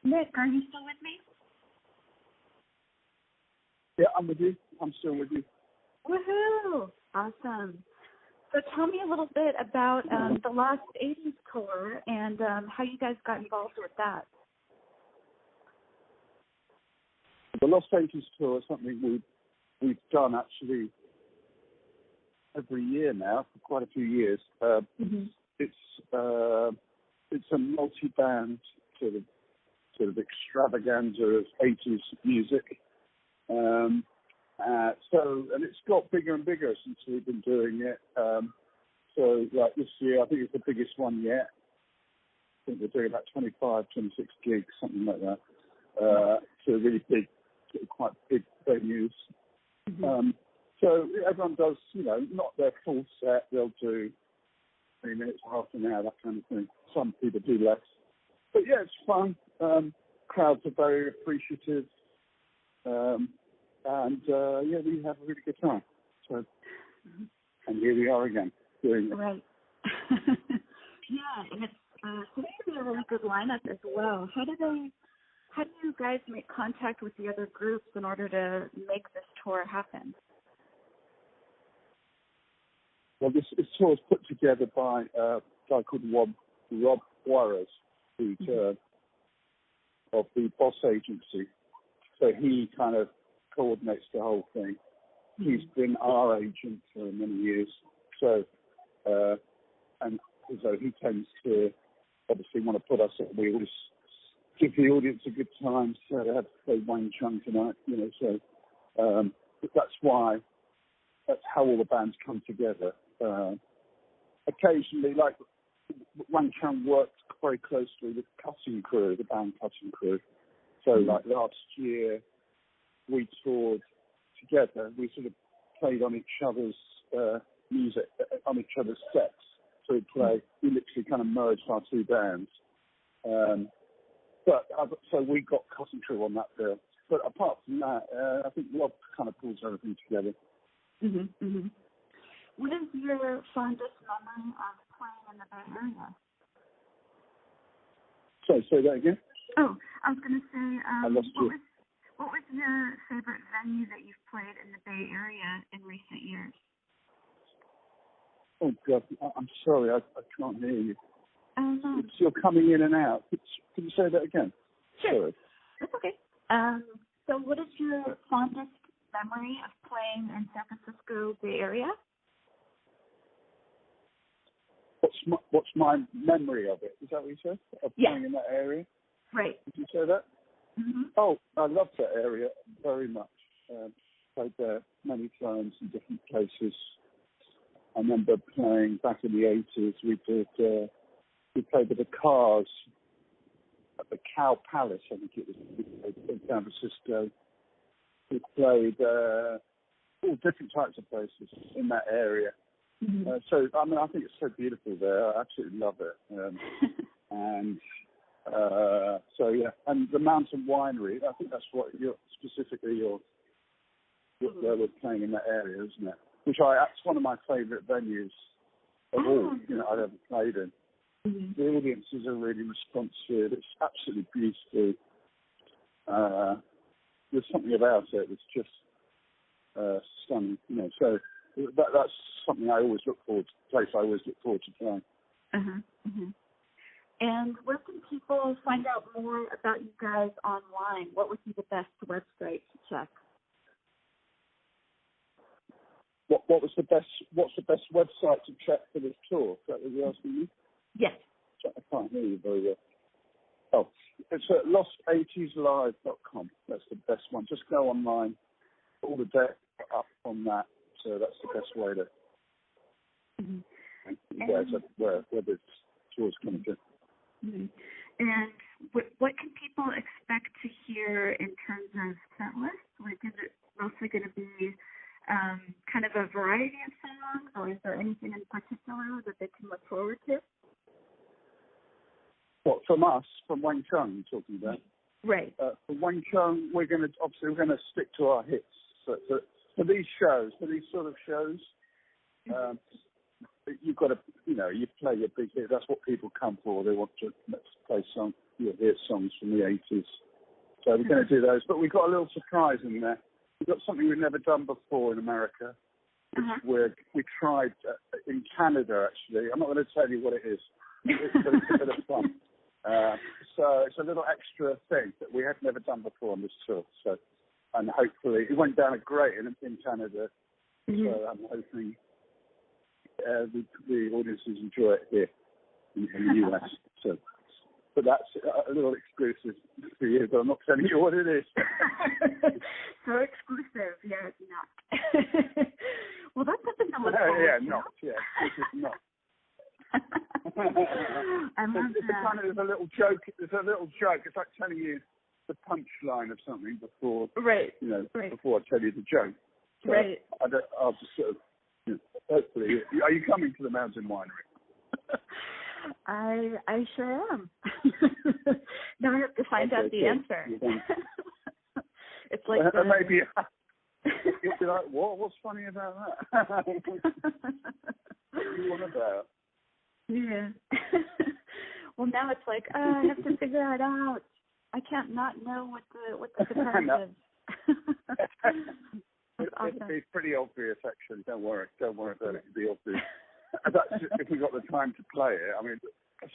Nick, are you still with me? Yeah, I'm with you. I'm still with you. Woohoo! Awesome. So tell me a little bit about the Lost 80s tour and how you guys got involved with that. The Lost 80s tour is something we've done actually every year now for quite a few years. It's a multi-band sort of extravaganza of 80s music. And it's got bigger and bigger since we've been doing it. So like this year, I think it's the biggest one yet. I think we're doing about 25, 26 gigs, something like that. So really big, quite big venues. So everyone does, not their full set. They'll do 3 minutes, half an hour, that kind of thing. Some people do less. But yeah, it's fun. Crowds are very appreciative. We have a really good time. So, and here we are again doing it. Right. Yeah, and it's seems to be a really good lineup as well. How do you guys make contact with the other groups in order to make this tour happen? Well, this tour is put together by a guy called Rob Juarez, who's of the Boss Agency. So he kind of coordinates the whole thing. He's been our agent for many years. So, and so he tends to obviously want to put us at wheels, give the audience a good time. So they have to play Wang Chung tonight, So that's how all the bands come together. Occasionally, like Wang Chung worked very closely with Cutting Crew, the band Cutting Crew. So like last year, we toured together. We sort of played on each other's music, on each other's sets. So we literally kind of merged our two bands. So we got Cutting Crew on that bill. But apart from that, I think Rob kind of pulls everything together. What is your fondest memory of playing in the Bay Area? Sorry, say that again? Oh, I was going to say, I lost you. What was your favorite venue that you've played in the Bay Area in recent years? Oh, God, I'm sorry, I can't hear you. No. You're coming in and out. Can you say that again? Sure. Sorry. That's okay. So what is your fondest memory of playing in San Francisco Bay Area? What's my memory of it? Is that what you said? Of playing in that area? Right. Did you say that? Oh, I love that area very much. Played there many times in different places. I remember playing back in the 80s. We played with the Cars at the Cow Palace, I think it was, in San Francisco. We played all different types of places in that area. So, I think it's so beautiful there. I absolutely love it. And the Mountain Winery, I think that's what specifically where we're playing in that area, isn't it? That's one of my favourite venues of all I've ever played in. The audiences are really responsive. It's absolutely beautiful. There's something about it that's just stunning, So that's something I always look forward to playing. And where can people find out more about you guys online? What would be the best website to check? What's the best website to check for this tour? Is that what you're asking me? Yes. I can't hear you very well. Oh, it's at lost80slive.com. That's the best one. Just go online. All the data up on that. So that's the best way to where this tour's coming to. And what can people expect to hear in terms of set list? Like, is it mostly going to be kind of a variety of songs, or is there anything in particular that they can look forward to? What, from us, from Wang Chung, you're talking about? Right. For Wang Chung, we're going to stick to our hits. So for these sort of shows, you've got to, you play your big hit. That's what people come for. They want to play you'll hear songs from the 80s. So we're going to do those. But we've got a little surprise in there. We've got something we've never done before in America. We tried in Canada, actually. I'm not going to tell you what it is. It's a bit of fun. So it's a little extra thing that we had never done before on this tour. So, and hopefully it went down great in Canada. So I'm hoping the audiences enjoy it here in the US. So, but that's a little exclusive for you, but I'm not telling you what it is. So exclusive, yeah, it's not. Well, that's something to look forward to. Yeah, not, yeah, this is not. I love it's that. kind of, there's a little joke. It's a little joke. It's like telling you the punchline of something before, before I tell you the joke. So right. I'll just sort of, hopefully. Are you coming to the Mountain Winery? I sure am. Now I have to find out the answer. It's like maybe you'll be like, what? What's funny about that? What are you on about? Yeah. Well, now it's like, I have to figure it out. I can't not know what the surprise is. Awesome. It's pretty obvious, actually. Don't worry about it. It'll be obvious. If we got the time to play it. I mean,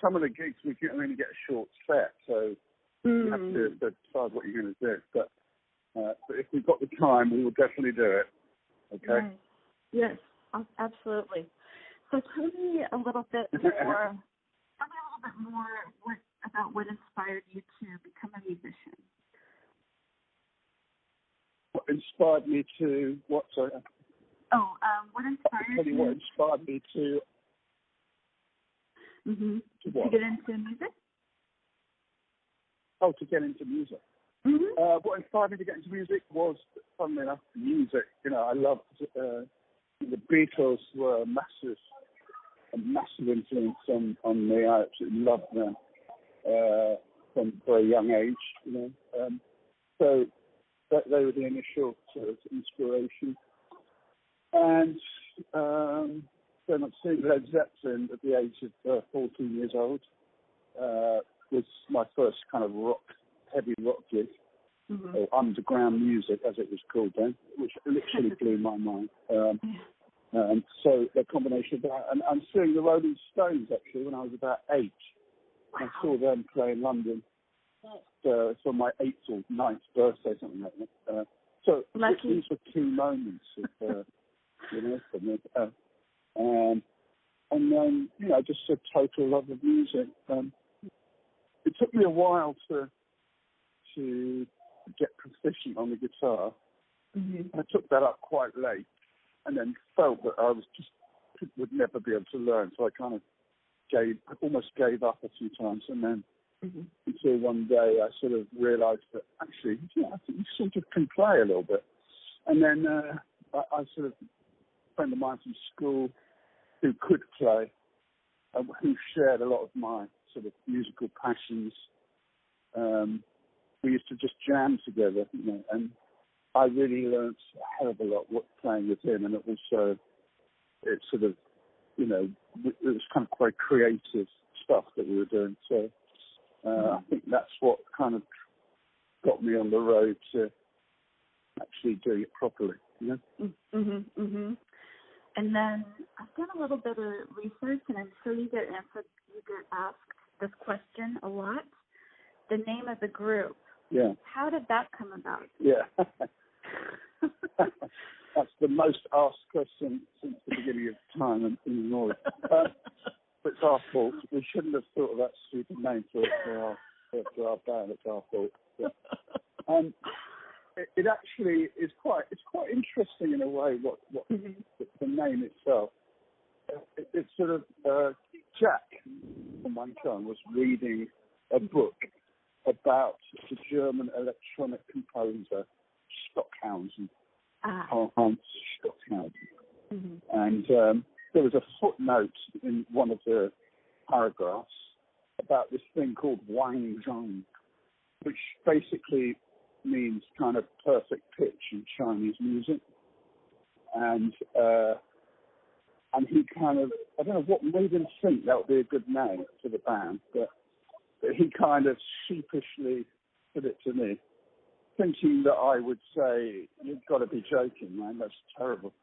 some of the gigs we can only get a short set, so you have to decide what you're going to do. But if we've got the time, we will definitely do it. Okay? Right. Yes, absolutely. So tell me a little bit more. About what inspired you to become a musician. What inspired me to what? Sorry. What inspired you? Tell you what inspired me to. To what? To get into music. Oh, to get into music. What inspired me to get into music was, funnily enough, music. I loved the Beatles were a massive influence on me. I absolutely loved them from a very young age. So they were the initial sort of inspiration. And then I've seen Led Zeppelin at the age of 14 years old. Was my first kind of heavy rock gig, or underground music as it was called then, which literally blew my mind. So the combination of that, and seeing the Rolling Stones actually when I was about 8. I saw them play in London for my 8th or 9th birthday, something like that. So these were key moments of, for me. And then, just a total love of music. It took me a while to get proficient on the guitar. I took that up quite late, and then felt that I would never be able to learn. So I kind of almost gave up a few times, and then until one day I sort of realised that actually, I think you sort of can play a little bit. And then I sort of, a friend of mine from school who could play, who shared a lot of my sort of musical passions. We used to just jam together, and I really learned a hell of a lot playing with him, and it was it sort of, it was kind of quite creative stuff that we were doing. So I think that's what kind of got me on the road to actually doing it properly. And then I've done a little bit of research, and I'm sure you get asked this question a lot. The name of the group. Yeah. How did that come about? Yeah. That's the most asked question since the beginning of time in the North. It's our fault. We shouldn't have thought of that stupid name for our band. It's our fault. But, it actually is quite interesting in a way. What the name itself. It's sort of Jack from Wang Chung was reading a book about the German electronic composer Stockhausen, Hans Stockhausen. And there was a footnote in one of the paragraphs about this thing called Wang Chung, which basically means kind of perfect pitch in Chinese music. And he kind of, I don't know what made him think that would be a good name for the band, but But he kind of sheepishly put it to me, thinking that I would say, "You've got to be joking, man. That's terrible."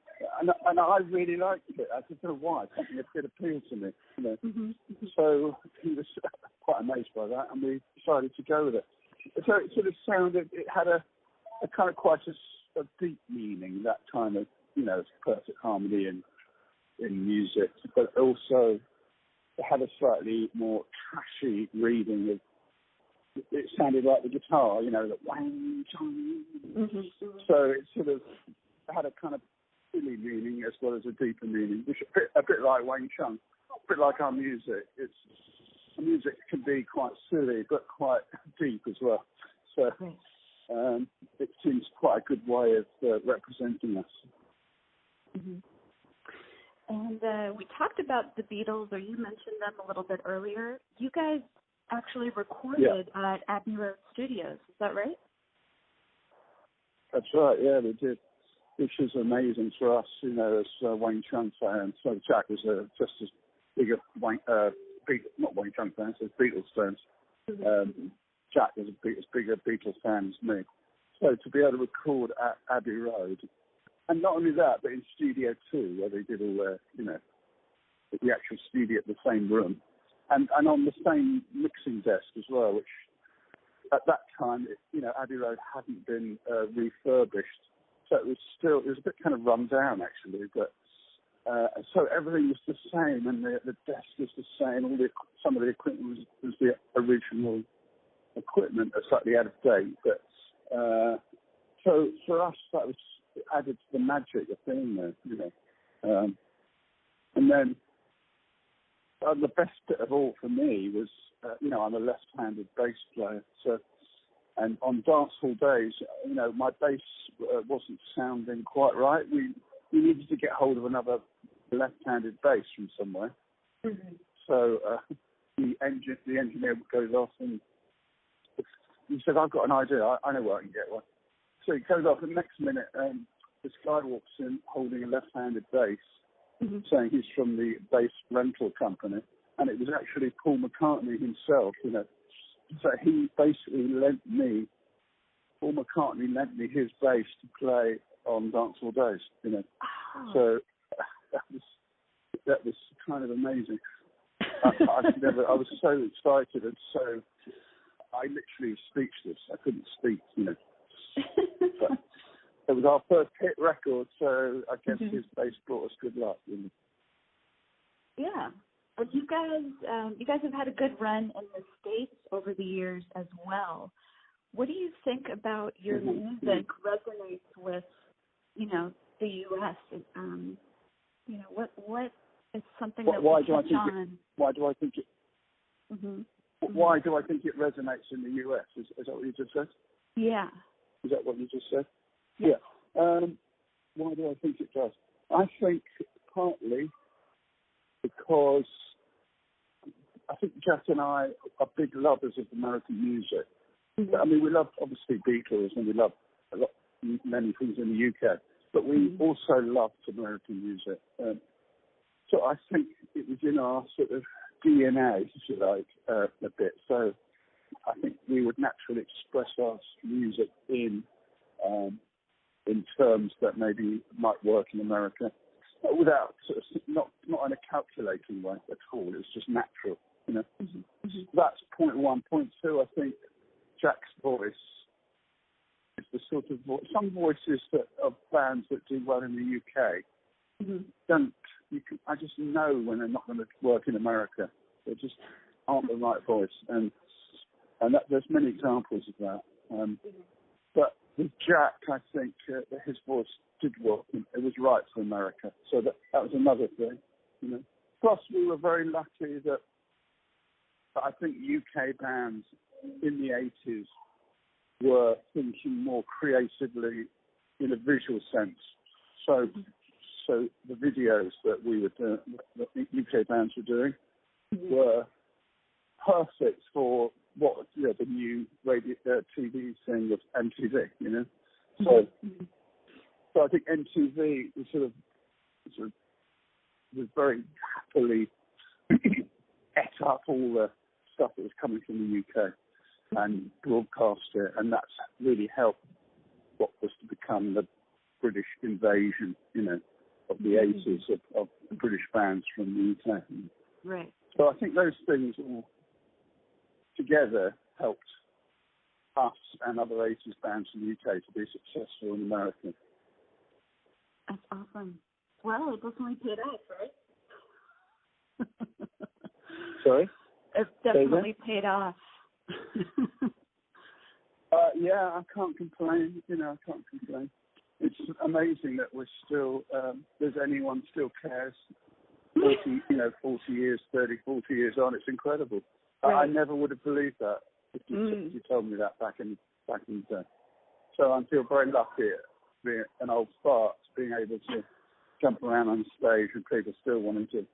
And I really liked it. I don't know why. Something it appealed to me, you know. So he was quite amazed by that, and we decided to go with it. So it sort of sounded, it had a kind of quite a deep meaning, that kind of, you know, perfect harmony in music, but also it had a slightly more trashy reading of, it sounded like the guitar, you know, the Wang Chung. So it sort of had a kind of silly meaning as well as a deeper meaning, which a bit like Wang Chung, a bit like our music. Our music can be quite silly, but quite deep as well. So it seems quite a good way of representing us. And we talked about the Beatles, or you mentioned them a little bit earlier. You guys actually recorded at Abbey Road Studios, is that right? That's right, yeah, we did, which is amazing for us, you know, as Wang Chung fans. So Jack was just as big a not Wang Chung fans, as Beatles fans. Jack was as big a Beatles fan as me. So to be able to record at Abbey Road, and not only that, but in Studio 2, where they did all their, you know, the actual studio at the same room, and on the same mixing desk as well, which at that time, you know, Abbey Road hadn't been refurbished. So it was a bit kind of run down, actually, but so everything was the same, and the desk was the same. Some of the equipment was the original equipment, slightly out of date. But so for us, that was added to the magic of being there, you know. And then the best bit of all for me was, you know, I'm a left-handed bass player, so. And on dance hall days, you know, my bass wasn't sounding quite right. We needed to get hold of another left-handed bass from somewhere. So the engineer goes off and he said, "I've got an idea. I know where I can get one." So he goes off, and the next minute, this guy walks in holding a left-handed bass, saying he's from the bass rental company, and it was actually Paul McCartney himself, you know. So he basically Paul McCartney lent me his bass to play on Dance All Days, you know. So that was kind of amazing. I was so excited, and so I literally speechless. I couldn't speak, you know. But it was our first hit record, so I guess his bass brought us good luck, you know. Yeah. Well, you guys have had a good run in the States over the years as well. What do you think about your music resonates with, you know, the U.S.? You know, what is something that we touch on? Why do I think it? Why do I think it resonates in the U.S.? Is that what you just said? Yeah. Is that what you just said? Yeah. Why do I think it does? I think partly because I think Jack and I are big lovers of American music. I mean, we love, obviously, Beatles, and we love many things in the UK, but we also loved American music. So I think it was in our sort of DNA, if you like, a bit. So I think we would naturally express our music in terms that maybe might work in America, but without sort of not in a calculating way at all. It's just natural, you know. That's point one. Point two, I think Jack's voice is the sort of voice. Some voices of bands that do well in the UK don't. I just know when they're not going to work in America. They just aren't the right voice, and that, there's many examples of that. But with Jack, I think that his voice did work. It was right for America. So that was another thing, you know. Plus, we were very lucky that I think UK bands in the 80s were thinking more creatively in a visual sense. So the videos that we were doing, that UK bands were doing, were perfect for what, you know, the new radio TV thing of MTV, you know. So I think MTV was sort of was very happily ate up all the stuff that was coming from the UK and broadcast it, and that's really helped what was to become the British invasion, of the 80s of British bands from the UK. Right. So I think those things all together helped us and other 80s bands in the UK to be successful in America. That's awesome. Well, it definitely paid off, right? Sorry? It definitely paid off. Yeah, I can't complain. I can't complain. It's amazing that we're still, there's anyone still cares 40 years, 30, 40 years on. It's incredible. Right. I never would have believed that if you told me that back in the day. So I feel very lucky being an old fart, being able to jump around on stage and people still wanting to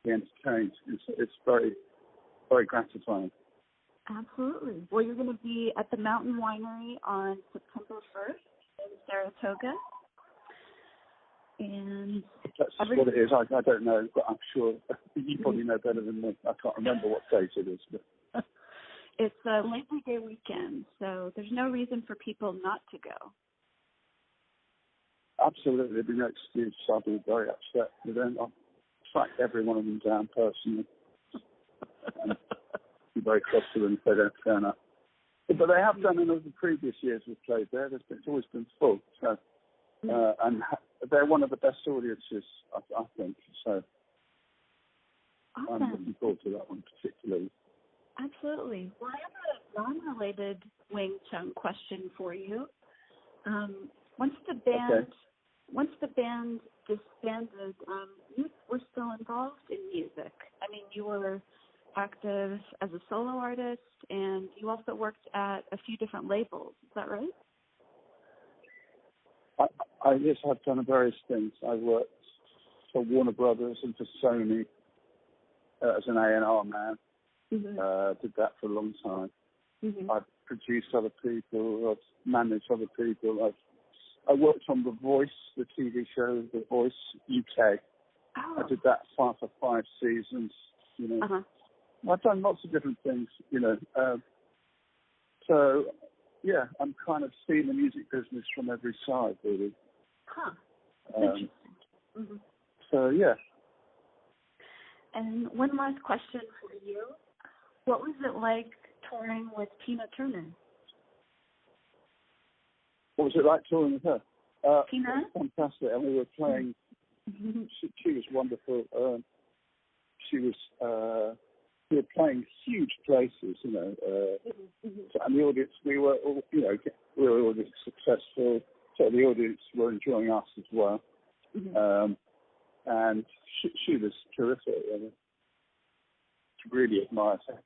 be entertained. It's very, very gratifying. Absolutely. Well, you're going to be at the Mountain Winery on September 1st in Saratoga. And that's what it is. I don't know, but I'm sure you probably know better than me. I can't remember what date it is. But it's a Labor Day weekend, so there's no reason for people not to go. Absolutely. There'd be no excuse. I'll be very upset with them. I'll track every one of them down personally. And be very cross to them if they don't turn up. But they have done in the previous years we've played there. It's always been full. So, and they're one of the best audiences, I think. So awesome. I'm looking forward to that one particularly. Absolutely. Well, I have a non-related Wang Chung question for you. Once the band disbanded, you were still involved in music. I mean, you were active as a solo artist, and you also worked at a few different labels. Is that right? Yes, I've done various things. I worked for Warner Brothers and for Sony as an A&R man. Mm-hmm. Did that for a long time. Mm-hmm. I've produced other people. I've managed other people. I worked on The Voice, the TV show The Voice UK. Oh. I did that for 5 seasons. Uh-huh. I've done lots of different things. So yeah, I'm kind of seeing the music business from every side, really. Huh. Interesting. Mm-hmm. So yeah. And one last question for you. What was it like touring with Tina Turner? What was it like touring with her? Tina? Fantastic. And we were playing. Mm-hmm. She was wonderful. We were playing huge places, and the audience. We were all successful. So the audience were enjoying us as well. Mm-hmm. And she was terrific. Really admired her.